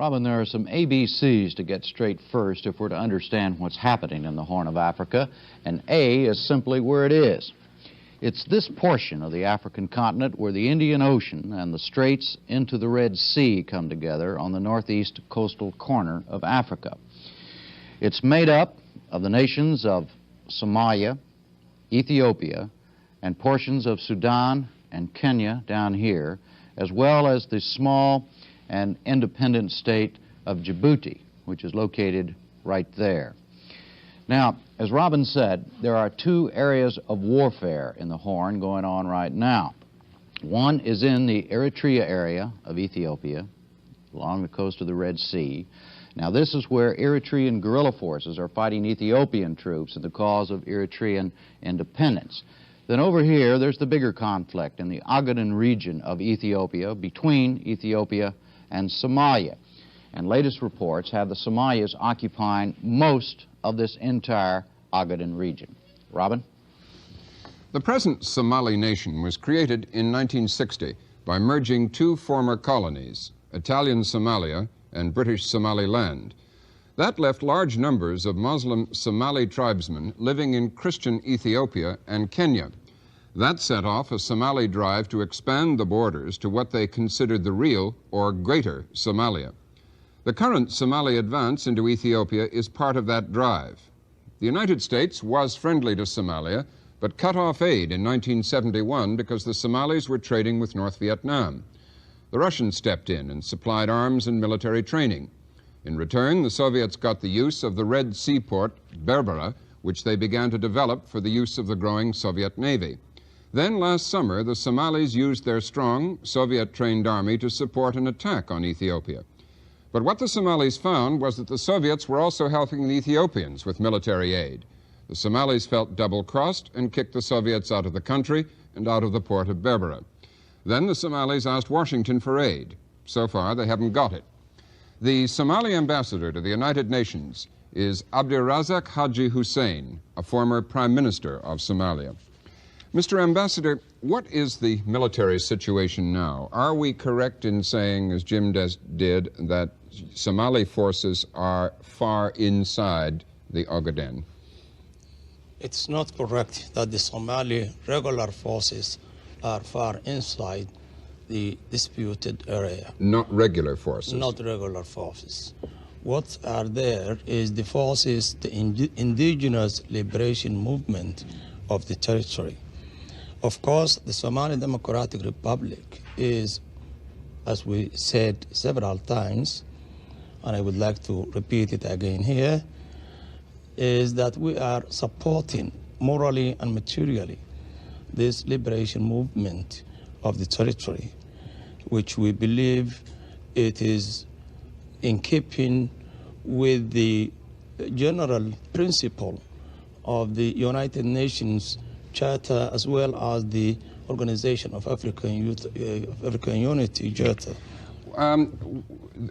Robin, there are some ABCs to get straight first if we're to understand what's happening in the Horn of Africa, and A is simply where it is. It's this portion of the African continent where the Indian Ocean and the straits into the Red Sea come together on the northeast coastal corner of Africa. It's made up of the nations of Somalia, Ethiopia, and portions of Sudan and Kenya down here, as well as the small and independent state of Djibouti, which is located right there. Now, as Robin said, there are two areas of warfare in the Horn going on right now. One is in the Eritrea area of Ethiopia, along the coast of the Red Sea. Now, this is where Eritrean guerrilla forces are fighting Ethiopian troops in the cause of Eritrean independence. Then over here, there's the bigger conflict in the Ogaden region of Ethiopia between Ethiopia and Somalia. And latest reports have the Somalis occupying most of this entire Ogaden region. Robin? The present Somali nation was created in 1960 by merging two former colonies, Italian Somalia and British Somaliland. That left large numbers of Muslim Somali tribesmen living in Christian Ethiopia and Kenya. That set off a Somali drive to expand the borders to what they considered the real or greater Somalia. The current Somali advance into Ethiopia is part of that drive. The United States was friendly to Somalia, but cut off aid in 1971 because the Somalis were trading with North Vietnam. The Russians stepped in and supplied arms and military training. In return, the Soviets got the use of the Red Sea port, Berbera, which they began to develop for the use of the growing Soviet Navy. Then last summer, the Somalis used their strong Soviet-trained army to support an attack on Ethiopia. But what the Somalis found was that the Soviets were also helping the Ethiopians with military aid. The Somalis felt double-crossed and kicked the Soviets out of the country and out of the port of Berbera. Then the Somalis asked Washington for aid. So far, they haven't got it. The Somali ambassador to the United Nations is Abdirazak Haji Hussein, a former prime minister of Somalia. Mr. Ambassador, what is the military situation now? Are we correct in saying, as Jim did, that Somali forces are far inside the Ogaden? It's not correct that the Somali regular forces are far inside the disputed area. Not regular forces? Not regular forces. What are there is the forces, the indigenous liberation movement of the territory. Of course, the Somali Democratic Republic is, as we said several times, and I would like to repeat it again here, is that we are supporting morally and materially this liberation movement of the territory, which we believe it is in keeping with the general principle of the United Nations Charter as well as the Organization of African Unity Charter.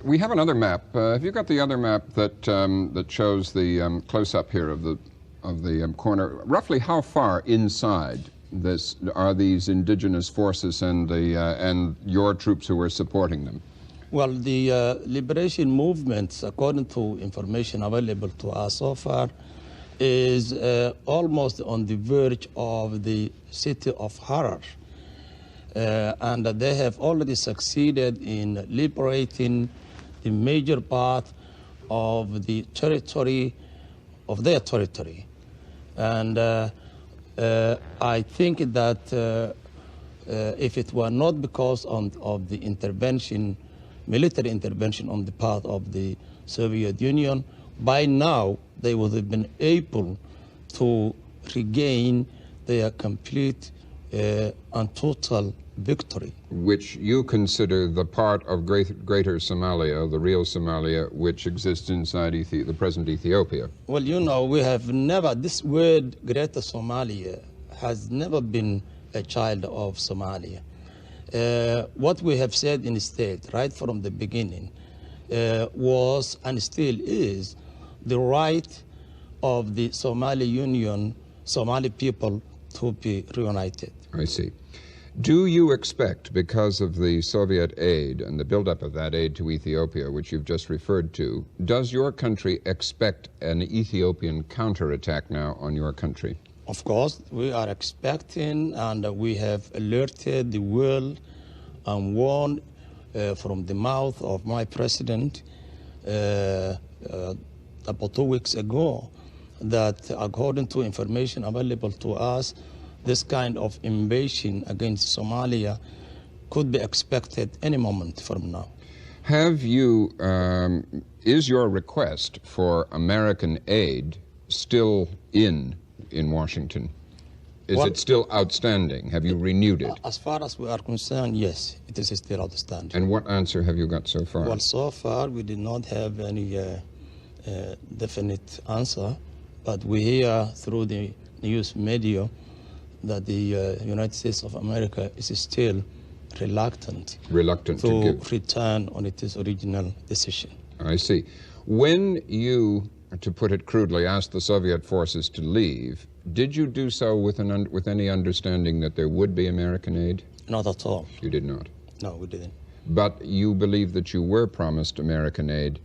We have another map. Have you got the other map that that shows the close-up here of the corner? Roughly how far inside this are these indigenous forces and your troops who are supporting them? Well, the liberation movements, according to information available to us so far, is almost on the verge of the city of Harar. And they have already succeeded in liberating the major part of the territory, of their territory. And I think that if it were not because of the intervention, military intervention on the part of the Soviet Union, by now they would have been able to regain their complete and total victory. Which you consider the part of greater Somalia, the real Somalia, which exists inside the present Ethiopia. Well, you know, we have never, this word greater Somalia has never been a child of Somalia. What we have said instead, right from the beginning, was and still is the right of the Somali Union, Somali people to be reunited. I see. Do you expect, because of the Soviet aid and the buildup of that aid to Ethiopia, which you've just referred to, does your country expect an Ethiopian counterattack now on your country? Of course, we are expecting, and we have alerted the world and warned from the mouth of my president about 2 weeks ago that, according to information available to us, this kind of invasion against Somalia could be expected any moment from now. Have you, is your request for American aid still in Washington? Is it still outstanding? Have you renewed it? As far as we are concerned, yes, it is still outstanding. And what answer have you got so far? Well, so far we did not have any definite answer, but we hear through the news media that the United States of America is still reluctant to return on its original decision. I see. When you, to put it crudely, asked the Soviet forces to leave, did you do so with any understanding that there would be American aid? Not at all. You did not? No, we didn't. But you believe that you were promised American aid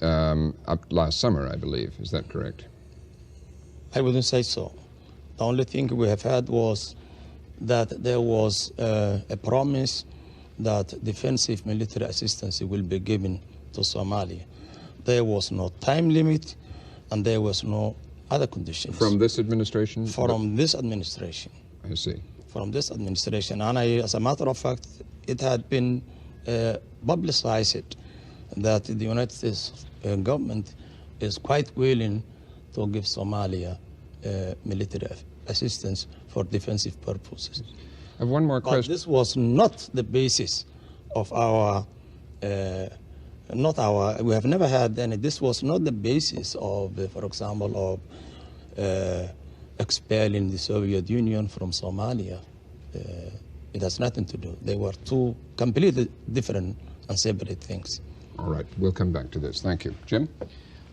up last summer, I believe. Is that correct? I wouldn't say so. The only thing we have had was that there was a promise that defensive military assistance will be given to Somalia. There was no time limit, and there was no other conditions. From this administration? From this administration. I see. From this administration. And as a matter of fact, it had been publicized that the United States government is quite willing to give Somalia military assistance for defensive purposes. I have one more question. But this was not the basis of our, we have never had any, this was not the basis of, for example, of expelling the Soviet Union from Somalia. It has nothing to do. They were two completely different and separate things. All right, we'll come back to this. Thank you. Jim?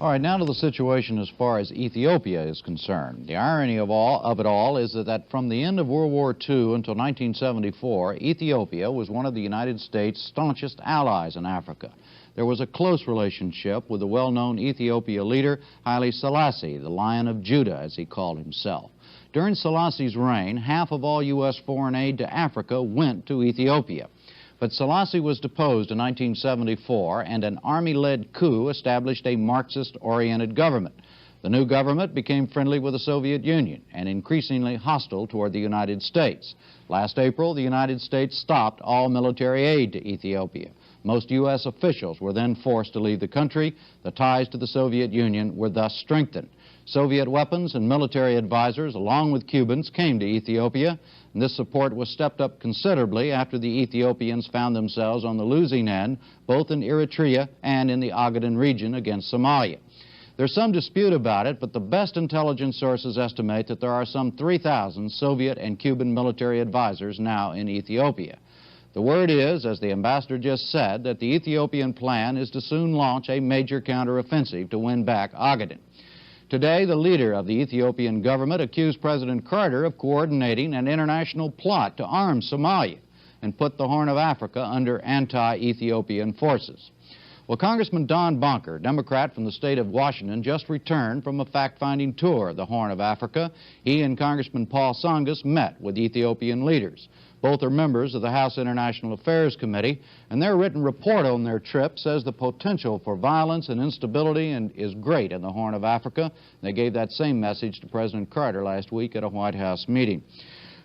All right, now to the situation as far as Ethiopia is concerned. The irony of it all is that from the end of World War II until 1974, Ethiopia was one of the United States' staunchest allies in Africa. There was a close relationship with the well-known Ethiopia leader, Haile Selassie, the Lion of Judah, as he called himself. During Selassie's reign, half of all U.S. foreign aid to Africa went to Ethiopia. But Selassie was deposed in 1974, and an army-led coup established a Marxist-oriented government. The new government became friendly with the Soviet Union and increasingly hostile toward the United States. Last April, the United States stopped all military aid to Ethiopia. Most U.S. officials were then forced to leave the country. The ties to the Soviet Union were thus strengthened. Soviet weapons and military advisors, along with Cubans, came to Ethiopia, and this support was stepped up considerably after the Ethiopians found themselves on the losing end, both in Eritrea and in the Ogaden region against Somalia. There's some dispute about it, but the best intelligence sources estimate that there are some 3,000 Soviet and Cuban military advisors now in Ethiopia. The word is, as the ambassador just said, that the Ethiopian plan is to soon launch a major counteroffensive to win back Ogaden. Today, the leader of the Ethiopian government accused President Carter of coordinating an international plot to arm Somalia and put the Horn of Africa under anti-Ethiopian forces. Well, Congressman Don Bonker, Democrat from the state of Washington, just returned from a fact-finding tour of the Horn of Africa. He and Congressman Paul Tsongas met with Ethiopian leaders. Both are members of the House International Affairs Committee, and their written report on their trip says the potential for violence and instability is great in the Horn of Africa. They gave that same message to President Carter last week at a White House meeting.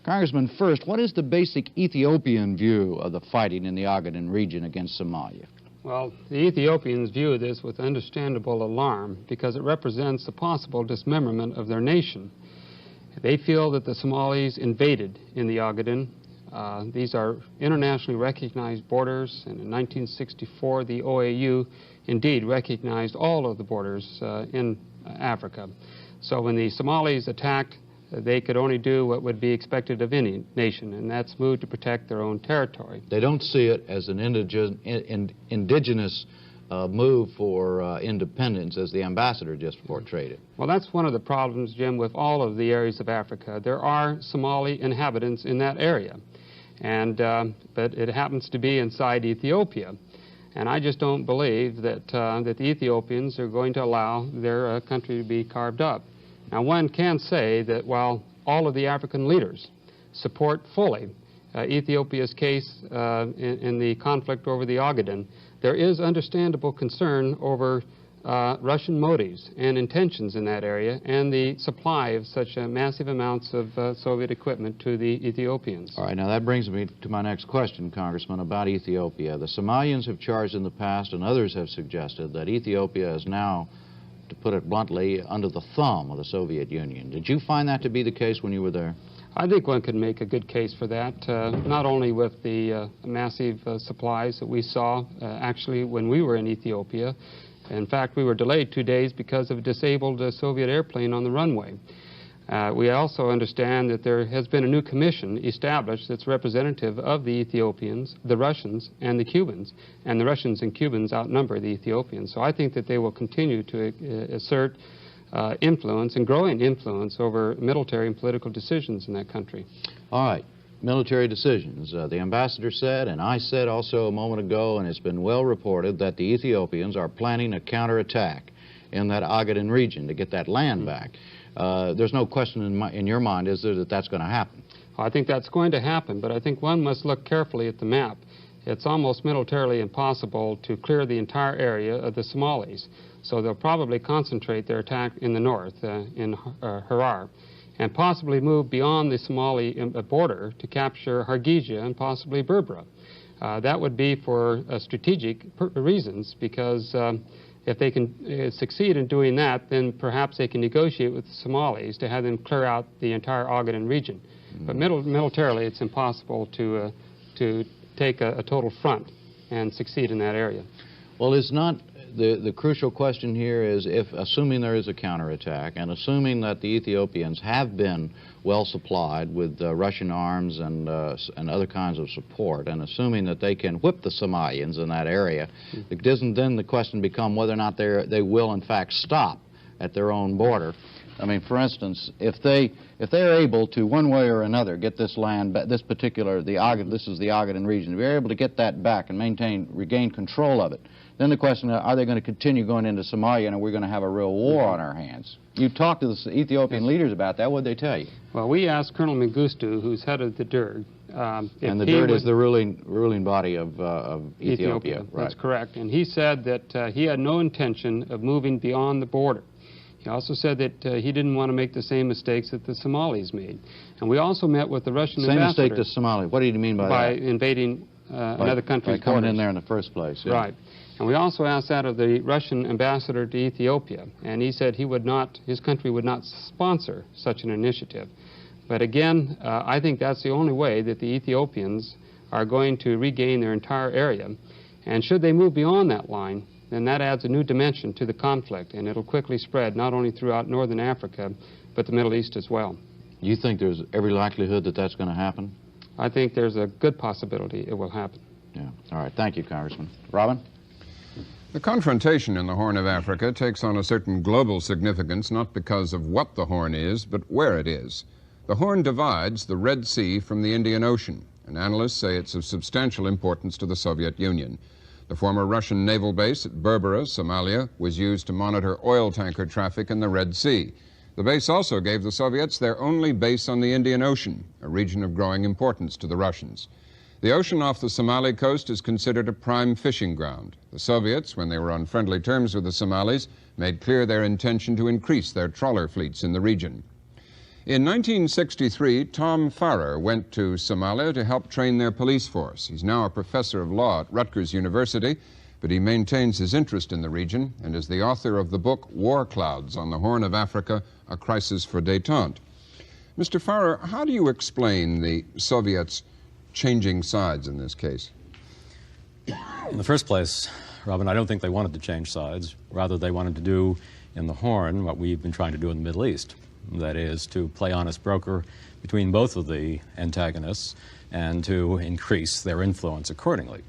Congressman, first, what is the basic Ethiopian view of the fighting in the Ogaden region against Somalia? Well, the Ethiopians view this with understandable alarm because it represents a possible dismemberment of their nation. They feel that the Somalis invaded in the Ogaden. These are internationally recognized borders, and in 1964 the OAU indeed recognized all of the borders in Africa. So when the Somalis attacked, they could only do what would be expected of any nation, and that's move to protect their own territory. They don't see it as an indigenous move for independence, as the ambassador just portrayed it. Well, that's one of the problems, Jim, with all of the areas of Africa. There are Somali inhabitants in that area. But it happens to be inside Ethiopia. And I just don't believe that, that the Ethiopians are going to allow their country to be carved up. Now, one can say that while all of the African leaders support fully Ethiopia's case in the conflict over the Ogaden, there is understandable concern over Russian motives and intentions in that area and the supply of such massive amounts of Soviet equipment to the Ethiopians. All right, now that brings me to my next question, Congressman, about Ethiopia. The Somalians have charged in the past, and others have suggested, that Ethiopia is now, to put it bluntly, under the thumb of the Soviet Union. Did you find that to be the case when you were there? I think one could make a good case for that, not only with the massive supplies that we saw actually when we were in Ethiopia. In fact, we were delayed 2 days because of a disabled Soviet airplane on the runway. We also understand that there has been a new commission established that's representative of the Ethiopians, the Russians, and the Cubans. And the Russians and Cubans outnumber the Ethiopians. So I think that they will continue to assert influence and growing influence over military and political decisions in that country. All right. Military decisions. The ambassador said, and I said also a moment ago, and it's been well reported, that the Ethiopians are planning a counterattack in that Ogaden region to get that land back. There's no question in your mind, is there, that that's going to happen? I think that's going to happen, but I think one must look carefully at the map. It's almost militarily impossible to clear the entire area of the Somalis. So they'll probably concentrate their attack in the north, in Harar, and possibly move beyond the Somali border to capture Hargeisa and possibly Berbera. That would be for strategic reasons, because if they can succeed in doing that, then perhaps they can negotiate with the Somalis to have them clear out the entire Ogaden region. But militarily, it's impossible to take a total front and succeed in that area. Well, it's not. The crucial question here is, if, assuming there is a counterattack, and assuming that the Ethiopians have been well supplied with Russian arms and other kinds of support, and assuming that they can whip the Somalians in that area, doesn't then the question become whether or not they will in fact stop at their own border? I mean, for instance, if they're able to, one way or another, get this land, this particular, this is the Ogaden region, if they're able to get that back and regain control of it, then the question is, are they going to continue going into Somalia, and are we going to have a real war on our hands? You talked to the Ethiopian leaders about that. What did they tell you? Well, we asked Colonel Mengistu, who's head of the DIRG. And the DIRG is the ruling body of Ethiopia. Right. That's correct. And he said that he had no intention of moving beyond the border. He also said that he didn't want to make the same mistakes that the Somalis made. And we also met with the Russian ambassador. Same mistake to Somalia. What do you mean by that? By invading another country's by coming borders. in there in the first place. Yeah. Right. And we also asked that of the Russian ambassador to Ethiopia. And he said he would not, his country would not sponsor such an initiative. But again, I think that's the only way that the Ethiopians are going to regain their entire area. And should they move beyond that line, then that adds a new dimension to the conflict, and it'll quickly spread not only throughout northern Africa, but the Middle East as well. You think there's every likelihood that that's going to happen? I think there's a good possibility it will happen. Yeah. All right. Thank you, Congressman. Robin? The confrontation in the Horn of Africa takes on a certain global significance, not because of what the Horn is, but where it is. The Horn divides the Red Sea from the Indian Ocean, and analysts say it's of substantial importance to the Soviet Union. The former Russian naval base at Berbera, Somalia, was used to monitor oil tanker traffic in the Red Sea. The base also gave the Soviets their only base on the Indian Ocean, a region of growing importance to the Russians. The ocean off the Somali coast is considered a prime fishing ground. The Soviets, when they were on friendly terms with the Somalis, made clear their intention to increase their trawler fleets in the region. In 1963, Tom Farrer went to Somalia to help train their police force. He's now a professor of law at Rutgers University, but he maintains his interest in the region and is the author of the book War Clouds on the Horn of Africa, A Crisis for Détente. Mr. Farrer, how do you explain the Soviets changing sides in this case? In the first place, Robin, I don't think they wanted to change sides. Rather, they wanted to do in the Horn what we've been trying to do in the Middle East. That is, to play honest broker between both of the antagonists and to increase their influence accordingly.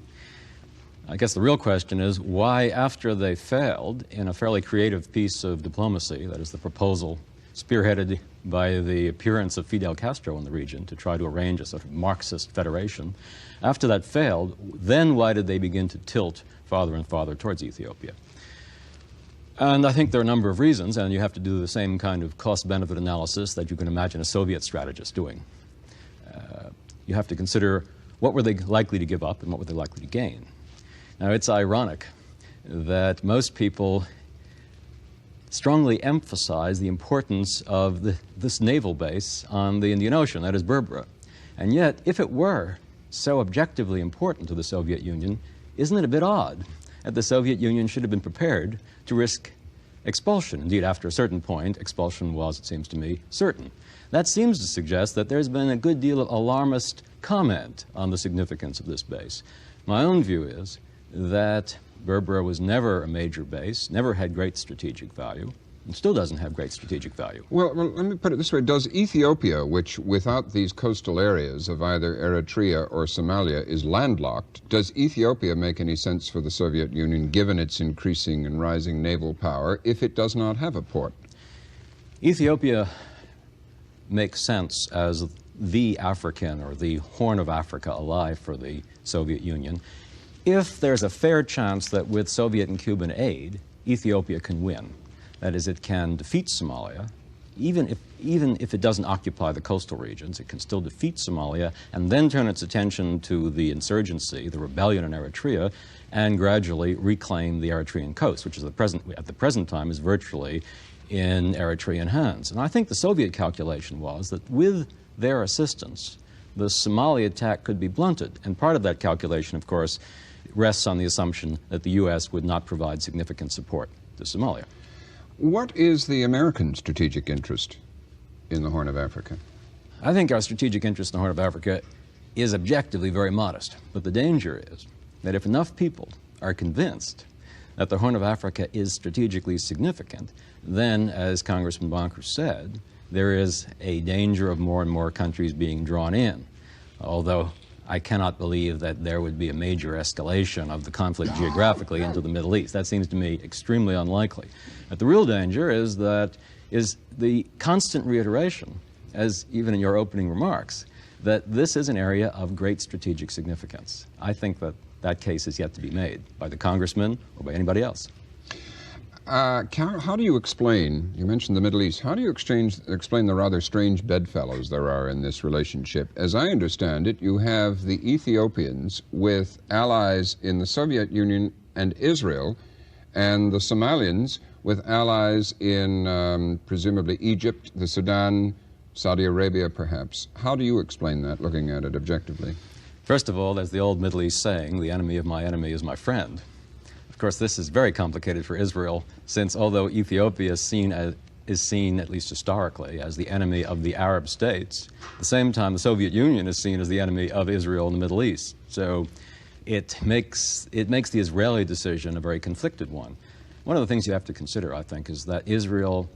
I guess the real question is why, after they failed in a fairly creative piece of diplomacy, that is the proposal spearheaded by the appearance of Fidel Castro in the region to try to arrange a sort of Marxist federation. After that failed, then why did they begin to tilt farther and farther towards Ethiopia? And I think there are a number of reasons, and you have to do the same kind of cost-benefit analysis that you can imagine a Soviet strategist doing. You have to consider what were they likely to give up and what were they likely to gain. Now, it's ironic that most people strongly emphasize the importance of this naval base on the Indian Ocean, that is Berbera. And yet, if it were so objectively important to the Soviet Union, isn't it a bit odd that the Soviet Union should have been prepared to risk expulsion? Indeed, after a certain point, expulsion was, it seems to me, certain. That seems to suggest that there's been a good deal of alarmist comment on the significance of this base. My own view is that Berbera was never a major base, never had great strategic value, and still doesn't have great strategic value. Well, let me put it this way. Does Ethiopia, which without these coastal areas of either Eritrea or Somalia is landlocked, does Ethiopia make any sense for the Soviet Union, given its increasing and rising naval power, if it does not have a port? Ethiopia makes sense as the African or the Horn of Africa alive for the Soviet Union if there's a fair chance that with Soviet and Cuban aid, Ethiopia can win. That is, it can defeat Somalia. Even if it doesn't occupy the coastal regions, it can still defeat Somalia and then turn its attention to the insurgency, the rebellion in Eritrea, and gradually reclaim the Eritrean coast, which is at the present time is virtually in Eritrean hands. And I think the Soviet calculation was that with their assistance, the Somali attack could be blunted. And part of that calculation, of course, rests on the assumption that the U.S. would not provide significant support to Somalia. What is the American strategic interest in the Horn of Africa? I think our strategic interest in the Horn of Africa is objectively very modest. But the danger is that if enough people are convinced that the Horn of Africa is strategically significant, then, as Congressman Bonker said, there is a danger of more and more countries being drawn in. Although I cannot believe that there would be a major escalation of the conflict geographically into the Middle East. That seems to me extremely unlikely. But the real danger is the constant reiteration, as even in your opening remarks, that this is an area of great strategic significance. I think that that case is yet to be made by the congressman or by anybody else. How do you explain, you mentioned the Middle East, how do you explain the rather strange bedfellows there are in this relationship? As I understand it, you have the Ethiopians with allies in the Soviet Union and Israel, and the Somalians with allies in presumably Egypt, the Sudan, Saudi Arabia perhaps. How do you explain that, looking at it objectively? First of all, there's the old Middle East saying, the enemy of my enemy is my friend. Of course, this is very complicated for Israel, since although Ethiopia is seen, at least historically, as the enemy of the Arab states, at the same time the Soviet Union is seen as the enemy of Israel in the Middle East. So it makes the Israeli decision a very conflicted one. One of the things you have to consider, I think, is that Israel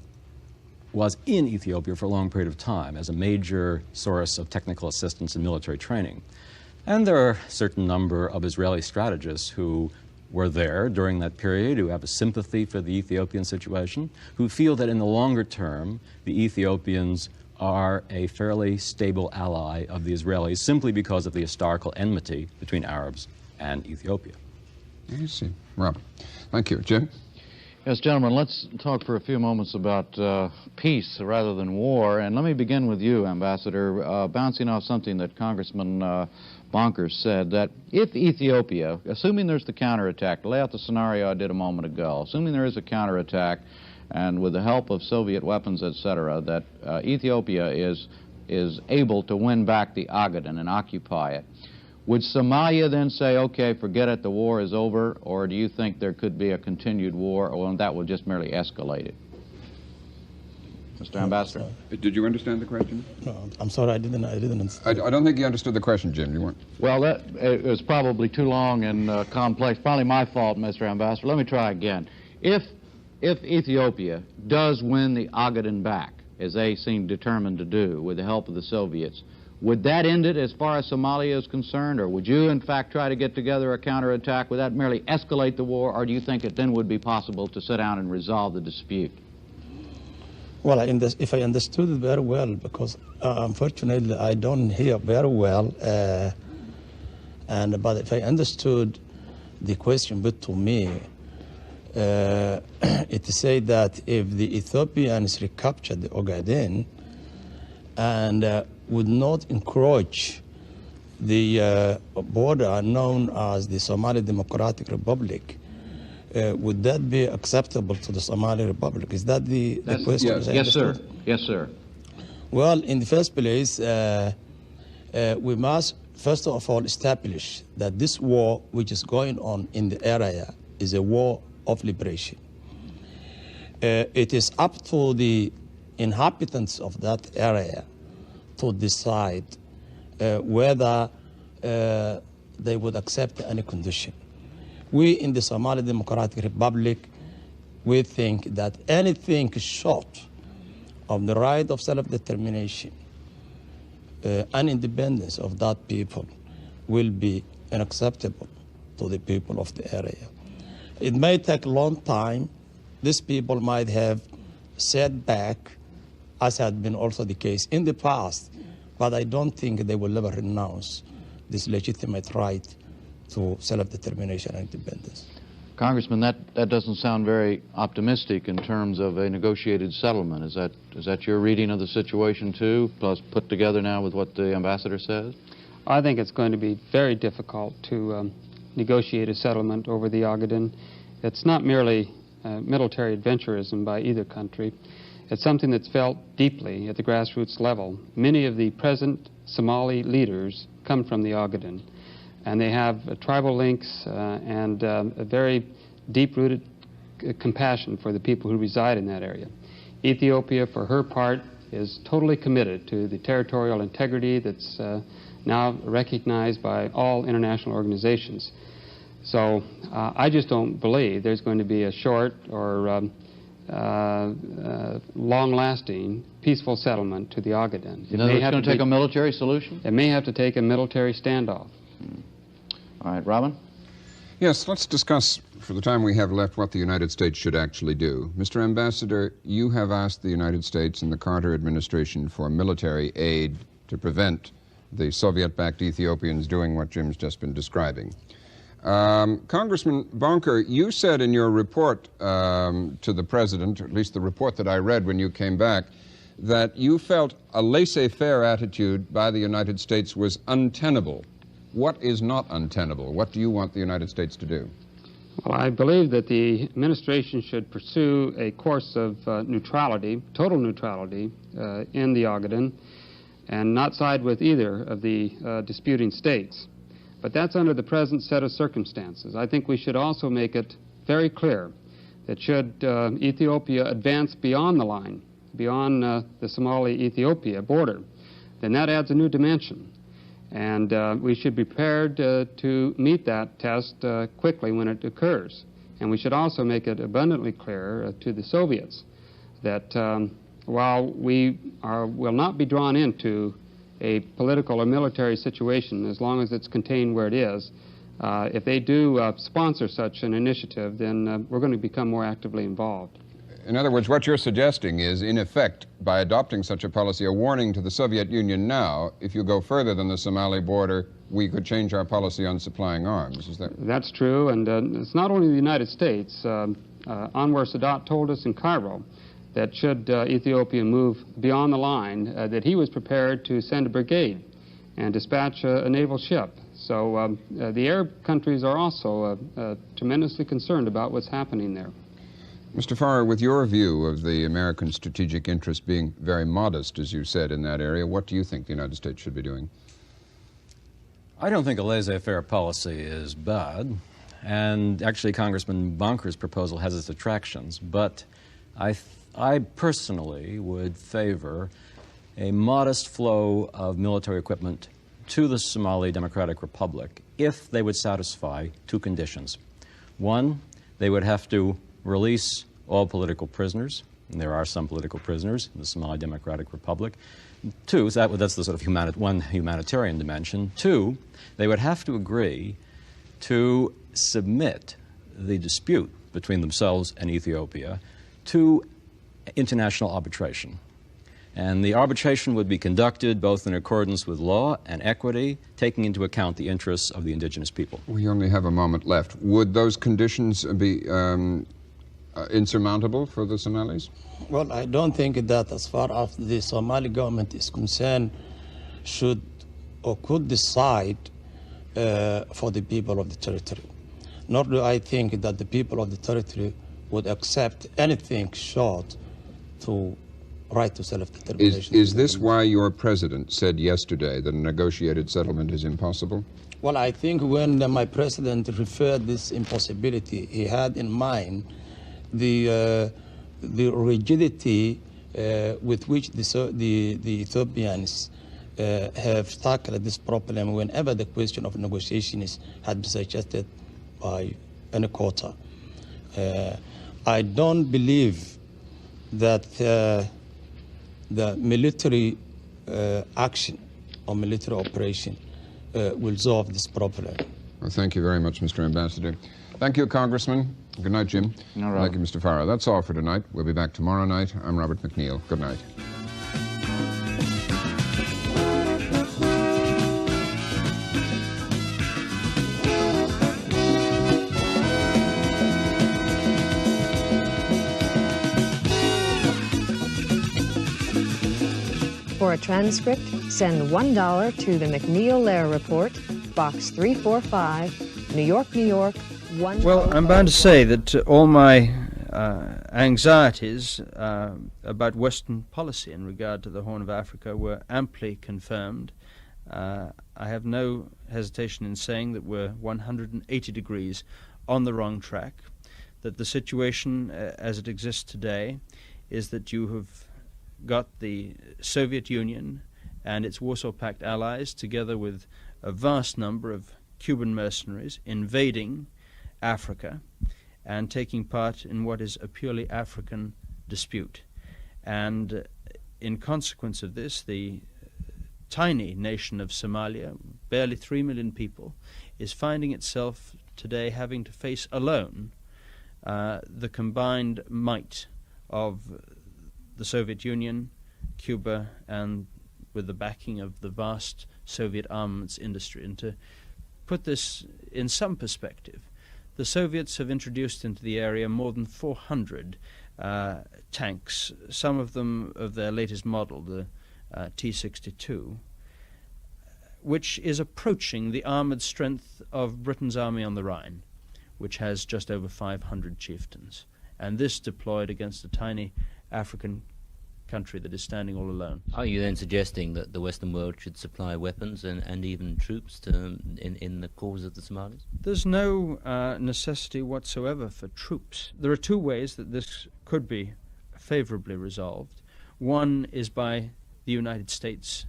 was in Ethiopia for a long period of time as a major source of technical assistance and military training. And there are a certain number of Israeli strategists who were there during that period, who have a sympathy for the Ethiopian situation, who feel that in the longer term, the Ethiopians are a fairly stable ally of the Israelis simply because of the historical enmity between Arabs and Ethiopia. I see. Rob, thank you. Jim? Yes, gentlemen, let's talk for a few moments about peace rather than war. And let me begin with you, Ambassador, bouncing off something that Congressman Bonker said, that if Ethiopia, assuming there's the counterattack, to lay out the scenario I did a moment ago, assuming there is a counterattack, and with the help of Soviet weapons, etc., that Ethiopia is able to win back the Ogaden and occupy it, would Somalia then say, okay, forget it, the war is over, or do you think there could be a continued war, or that would just merely escalate it? Mr. Ambassador? Did you understand the question? No, I'm sorry, I didn't understand. I don't think you understood the question, Jim. You weren't. Well, it was probably too long and complex. Probably my fault, Mr. Ambassador. Let me try again. If Ethiopia does win the Ogaden back, as they seem determined to do with the help of the Soviets, would that end it as far as Somalia is concerned, or would you, in fact, try to get together a counterattack? Would that merely escalate the war, or do you think it then would be possible to sit down and resolve the dispute? Well, if I understood it very well, because unfortunately I don't hear very well, but if I understood the question put to me, it said that if the Ethiopians recaptured the Ogaden and would not encroach the border known as the Somali Democratic Republic, would that be acceptable to the Somali Republic? Is that the question? Yes, yes, sir. Yes, sir. Well, in the first place, we must first of all establish that this war which is going on in the area is a war of liberation. It is up to the inhabitants of that area to decide whether they would accept any condition. We in the Somali Democratic Republic, we think that anything short of the right of self-determination and independence of that people will be unacceptable to the people of the area. It may take a long time. These people might have set back, as had been also the case in the past, but I don't think they will ever renounce this legitimate right to self-determination and independence. Congressman, that doesn't sound very optimistic in terms of a negotiated settlement. Is that your reading of the situation too, plus put together now with what the ambassador says? I think it's going to be very difficult to negotiate a settlement over the Ogaden. It's not merely military adventurism by either country. It's something that's felt deeply at the grassroots level. Many of the present Somali leaders come from the Ogaden, and they have tribal links and a very deep-rooted compassion for the people who reside in that area. Ethiopia, for her part, is totally committed to the territorial integrity that's now recognized by all international organizations. So I just don't believe there's going to be a short or long-lasting peaceful settlement to the Ogaden. In other words, it's going to take a military solution? It may have to take a military standoff. All right, Robin? Yes, let's discuss, for the time we have left, what the United States should actually do. Mr. Ambassador, you have asked the United States and the Carter administration for military aid to prevent the Soviet-backed Ethiopians doing what Jim's just been describing. Congressman Bonker, you said in your report to the President, or at least the report that I read when you came back, that you felt a laissez-faire attitude by the United States was untenable. What is not untenable? What do you want the United States to do? Well, I believe that the administration should pursue a course of neutrality, total neutrality, in the Ogaden, and not side with either of the disputing states. But that's under the present set of circumstances. I think we should also make it very clear that should Ethiopia advance beyond the line, beyond the Somali-Ethiopia border, then that adds a new dimension. And we should be prepared to meet that test quickly when it occurs. And we should also make it abundantly clear to the Soviets that while we will not be drawn into a political or military situation as long as it's contained where it is, if they do sponsor such an initiative, then we're going to become more actively involved. In other words, what you're suggesting is, in effect, by adopting such a policy, a warning to the Soviet Union now, if you go further than the Somali border, we could change our policy on supplying arms. Is that? That's true, and it's not only the United States. Anwar Sadat told us in Cairo that should Ethiopia move beyond the line, that he was prepared to send a brigade and dispatch a naval ship. So the Arab countries are also tremendously concerned about what's happening there. Mr. Farrer, with your view of the American strategic interest being very modest, as you said, in that area, what do you think the United States should be doing? I don't think a laissez-faire policy is bad, and actually Congressman Bonker's proposal has its attractions, but I personally would favor a modest flow of military equipment to the Somali Democratic Republic if they would satisfy two conditions. One, they would have to release all political prisoners, and there are some political prisoners in the Somali Democratic Republic. Two, so that's the sort of one humanitarian dimension. Two, they would have to agree to submit the dispute between themselves and Ethiopia to international arbitration. And the arbitration would be conducted both in accordance with law and equity, taking into account the interests of the indigenous people. We only have a moment left. Would those conditions be insurmountable for the Somalis? Well, I don't think that as far as the Somali government is concerned, should or could decide for the people of the territory. Nor do I think that the people of the territory would accept anything short to right to self-determination. Is this why your president said yesterday that a negotiated settlement is impossible? Well, I think when my president referred this impossibility, he had in mind the rigidity with which the Ethiopians have tackled this problem whenever the question of negotiation had been suggested by any quarter. I don't believe that the military action or military operation will solve this problem. Well, thank you very much, Mr. Ambassador. Thank you, Congressman. Good night, Jim. All right. Thank you, Mr. Farah. That's all for tonight. We'll be back tomorrow night. I'm Robert MacNeil. Good night. For a transcript, send $1 to the MacNeil-Lehrer Report, Box 345, New York, New York, 1. Well, I'm bound to say that all my anxieties about Western policy in regard to the Horn of Africa were amply confirmed. I have no hesitation in saying that we're 180 degrees on the wrong track, that the situation as it exists today is that you have got the Soviet Union and its Warsaw Pact allies, together with a vast number of Cuban mercenaries, invading Africa and taking part in what is a purely African dispute. And in consequence of this, the tiny nation of Somalia, barely 3 million people, is finding itself today having to face alone the combined might of the Soviet Union, Cuba, and with the backing of the vast Soviet armaments industry. And to put this in some perspective, the Soviets have introduced into the area more than 400 tanks, some of them of their latest model, the T-62, which is approaching the armored strength of Britain's army on the Rhine, which has just over 500 chieftains. And this deployed against a tiny African country that is standing all alone. Are you then suggesting that the Western world should supply weapons and even troops in the cause of the Somalis? There's no necessity whatsoever for troops. There are two ways that this could be favorably resolved. One is by the United States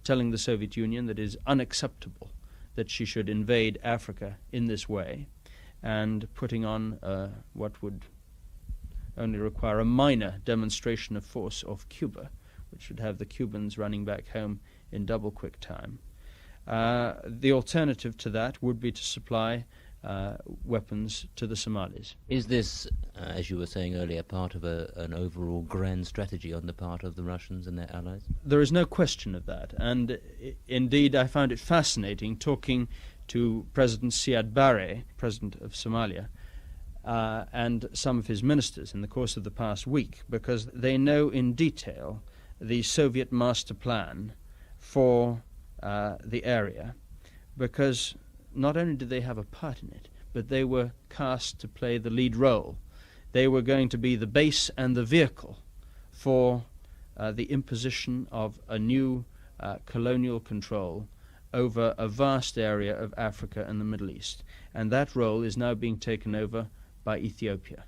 telling the Soviet Union that it is unacceptable that she should invade Africa in this way, and putting on what would only require a minor demonstration of force off Cuba, which would have the Cubans running back home in double quick time. The alternative to that would be to supply weapons to the Somalis. Is this, as you were saying earlier, part of an overall grand strategy on the part of the Russians and their allies? There is no question of that, and indeed I found it fascinating talking to President Siad Barre, President of Somalia, and some of his ministers in the course of the past week, because they know in detail the Soviet master plan for the area, because not only did they have a part in it, but they were cast to play the lead role. They were going to be the base and the vehicle for the imposition of a new colonial control over a vast area of Africa and the Middle East. And that role is now being taken over by Ethiopia.